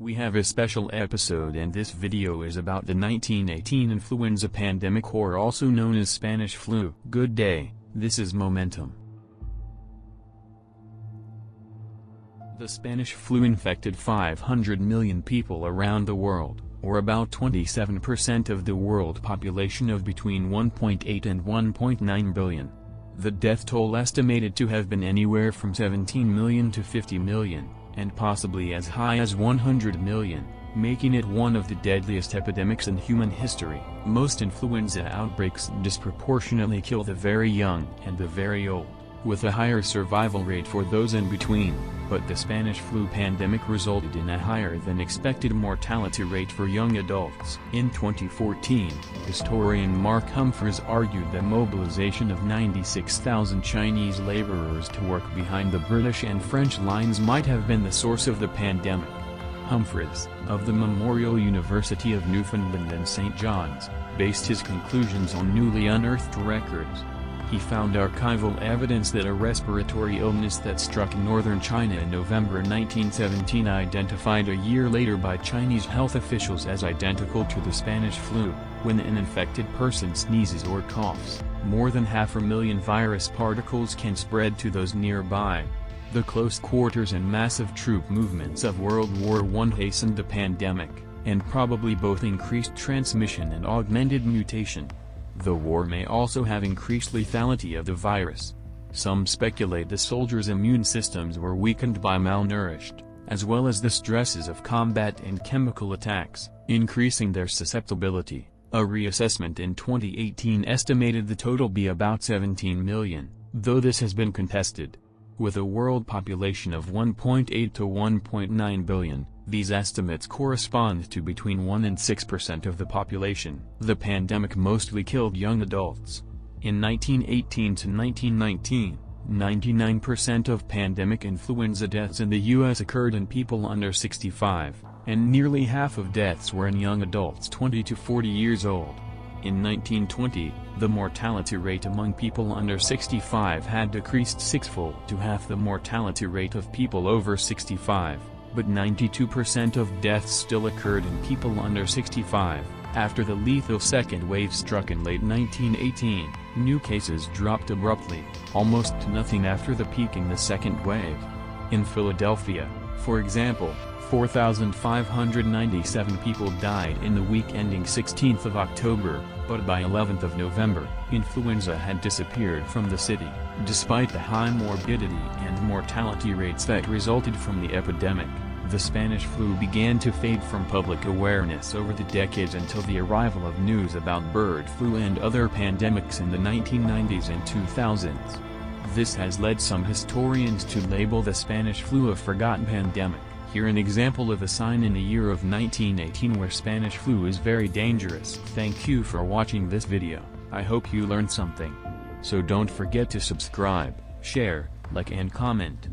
We have a special episode, and this video is about the 1918 influenza pandemic, or also known as Spanish flu. Good day, this is Momentum. The Spanish flu infected 500 million people around the world, or about 27% of the world population of between 1.8 and 1.9 billion. The death toll estimated to have been anywhere from 17 million to 50 million, and possibly as high as 100 million, making it one of the deadliest epidemics in human history. Most influenza outbreaks disproportionately kill the very young and the very old, with a higher survival rate for those in between, but the Spanish flu pandemic resulted in a higher than expected mortality rate for young adults. In 2014, historian Mark Humphreys argued that mobilization of 96,000 Chinese laborers to work behind the British and French lines might have been the source of the pandemic. Humphreys, of the Memorial University of Newfoundland and St. John's, based his conclusions on newly unearthed records. He found archival evidence that a respiratory illness that struck northern China in November 1917, identified a year later by Chinese health officials as identical to the Spanish flu, when an infected person sneezes or coughs, more than 500,000 virus particles can spread to those nearby. The close quarters and massive troop movements of World War I hastened the pandemic, and probably both increased transmission and augmented mutation. The war may also have increased lethality of the virus. Some speculate the soldiers' immune systems were weakened by malnourished, as well as the stresses of combat and chemical attacks, increasing their susceptibility. A reassessment in 2018 estimated the total be about 17 million, though this has been contested. With a world population of 1.8 to 1.9 billion, these estimates correspond to between 1 and 6% of the population. The pandemic mostly killed young adults. In 1918 to 1919, 99% of pandemic influenza deaths in the U.S. occurred in people under 65, and nearly half of deaths were in young adults 20 to 40 years old. In 1920, the mortality rate among people under 65 had decreased sixfold to half the mortality rate of people over 65, but 92% of deaths still occurred in people under 65. After the lethal second wave struck in late 1918, new cases dropped abruptly, almost to nothing after the peak in the second wave. In Philadelphia, for example, 4,597 people died in the week ending 16th of October, but by 11th of November, influenza had disappeared from the city. Despite the high morbidity and mortality rates that resulted from the epidemic, the Spanish flu began to fade from public awareness over the decades until the arrival of news about bird flu and other pandemics in the 1990s and 2000s. This has led some historians to label the Spanish flu a forgotten pandemic. Here an example of a sign in the year of 1918 where Spanish flu is very dangerous. Thank you for watching this video. I hope you learned something. So don't forget to subscribe, share, like and comment.